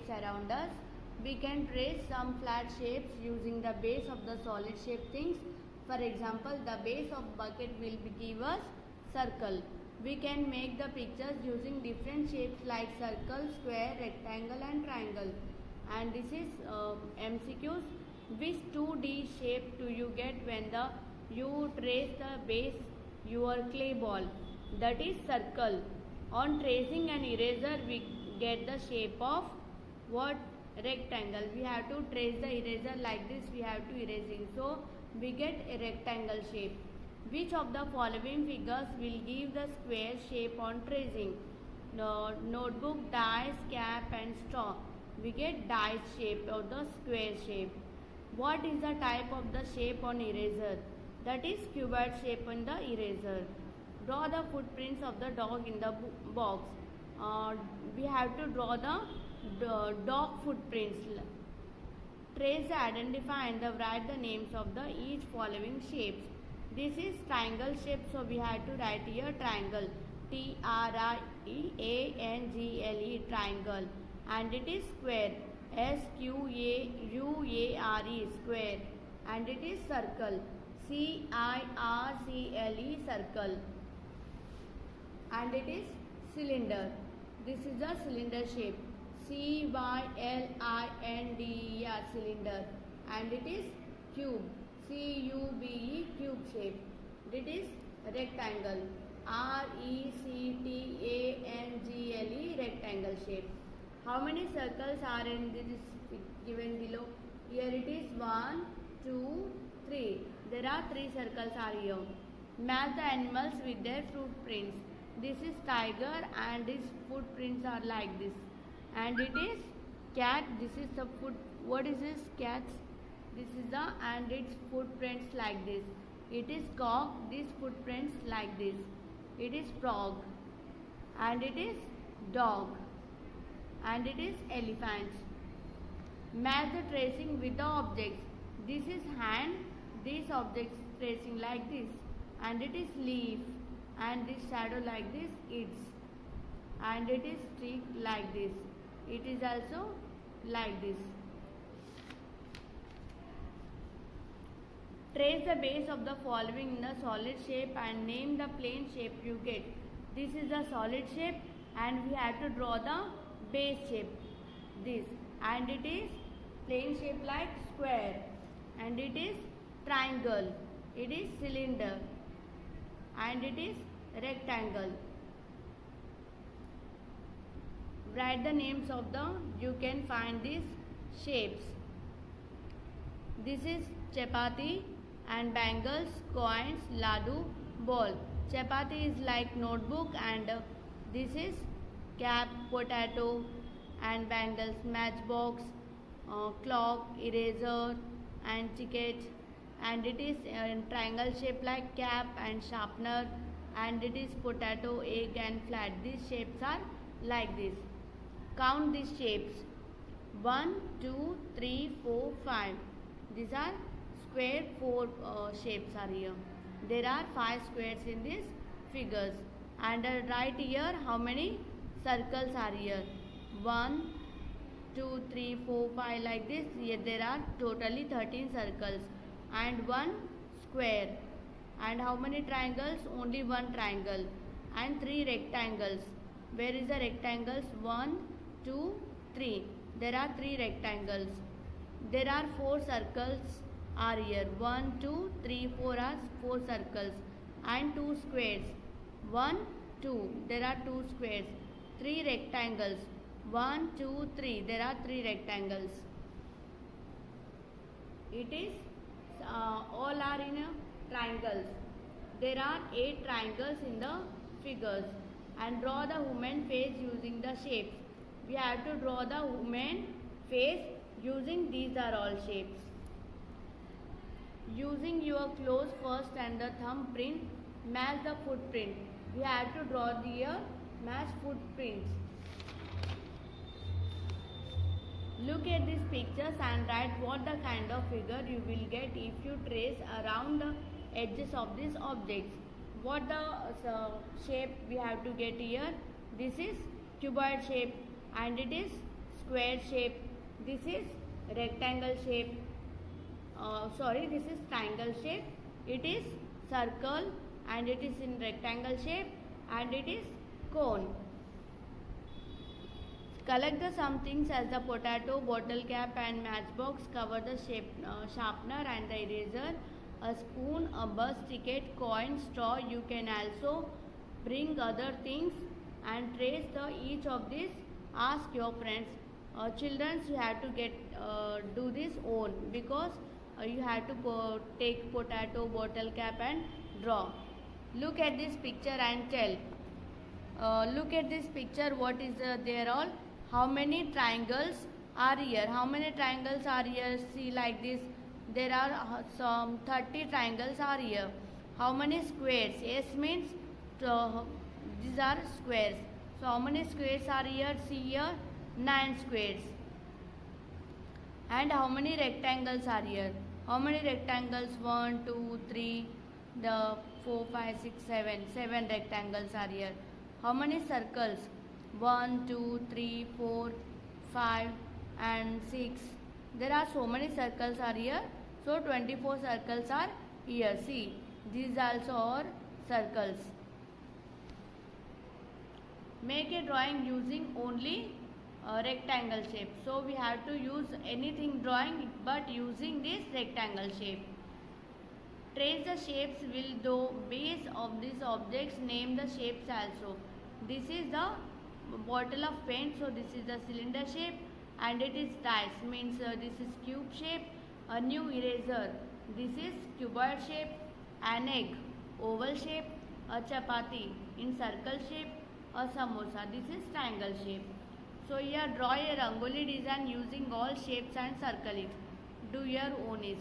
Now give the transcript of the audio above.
shapes around us. We can trace some flat shapes using the base of the solid shape things. For example, the base of bucket will give us circle. We can make the pictures using different shapes like circle, square, rectangle and triangle. And this is MCQs. Which 2D shape do you get when you trace the base your clay ball? That is circle. On tracing an eraser, we get the shape of what? Rectangle. We have to trace the eraser like this. We have to erasing. So we get a rectangle shape. Which of the following figures will give the square shape on tracing? Notebook, dice, cap and straw. We get dice shape or the square shape. What is the type of the shape on eraser? That is cuboid shape on the eraser. Draw the footprints of the dog in the box. We have to draw the dog footprints. Trace, identify and write the names of the each following shapes. This is triangle shape, so we have to write here triangle. Triangle, triangle. And it is square. Square, square. And it is circle. Circle, circle. And it is cylinder. This is the cylinder shape. Cylind, cylinder. And it is cube. Cube, cube shape. It is rectangle. Rectangle, rectangle shape. How many circles are in this given below? Here it is 1, 2, 3. There are 3 circles are here. Match the animals with their footprints. This is tiger and its footprints are like this. And it is cat. This is the foot. What is this? Cat. This is the and its footprints like this. It is cock. These footprints like this. It is frog. And it is dog. And it is elephant. Match the tracing with the objects. This is hand. These objects tracing like this. And it is leaf. And this shadow like this. It's. And it is stick like this. It is also like this. Trace the base of the following in the solid shape and name the plane shape you get. This is the solid shape and we have to draw the base shape. This. And it is plane shape like square. And it is triangle. It is cylinder. And it is rectangle. Write the names of the, you can find these shapes. This is chapati and bangles, coins, ladu, ball. Chapati is like notebook and this is cap, potato and bangles, matchbox, clock, eraser and ticket. And it is triangle shape like cap and sharpener. And it is potato, egg and flat. These shapes are like this. Count these shapes. 1, 2, 3, 4, 5. These are square. 4 shapes are here. There are 5 squares in these figures. And right here how many circles are here? 1, 2, 3, 4, 5 like this. Here there are totally 13 circles. And 1 square. And how many triangles? Only 1 triangle. And 3 rectangles. Where is the rectangles? 1, 2, 3. There are 3 rectangles. There are 4 circles are here. 1, 2, 3, 4 are 4 circles. And 2 squares. 1, 2. There are 2 squares. 3 rectangles. 1, 2, 3. There are 3 rectangles. It is all are in triangles. There are 8 triangles in the figures. And draw the human face using the shapes. We have to draw the human face using these are all shapes. Using your clothes first and the thumbprint, match the footprint. We have to draw the match footprints. Look at these pictures and write what the kind of figure you will get if you trace around the edges of these objects. What the shape we have to get here? This is cuboid shape and it is square shape, this is rectangle shape, this is triangle shape, it is circle, and it is in rectangle shape, and it is cone. Collect the some things as the potato, bottle cap and matchbox. Cover the sharpener and the eraser, a spoon, a bus ticket, coin, straw. You can also bring other things and trace the each of these. Ask your friends. Children, you have to do this own, because you have to take potato, bottle cap and draw. Look at this picture and tell. Look at this picture. What is there all? How many triangles are here? How many triangles are here? See, like this. There are some 30 triangles are here. How many squares? S means these are squares. So how many squares are here? See here, 9 squares. And how many rectangles are here? How many rectangles? 1, 2, 3, 4, 5, 6, 7. 7 rectangles are here. How many circles? 1, 2, 3, 4, 5 and 6. There are so many circles are here. So 24 circles are here. See, these also are circles. Make a drawing using only rectangle shape. So we have to use anything drawing but using this rectangle shape. Trace the shapes will the base of these objects. Name the shapes also. This is the bottle of paint, so this is the cylinder shape, and it is dice, means this is cube shape. A new eraser, this is cuboid shape. An egg, oval shape. A chapati in circle shape. A samosa, this is triangle shape. So here draw a rangoli design using all shapes and circle it. Do your own is.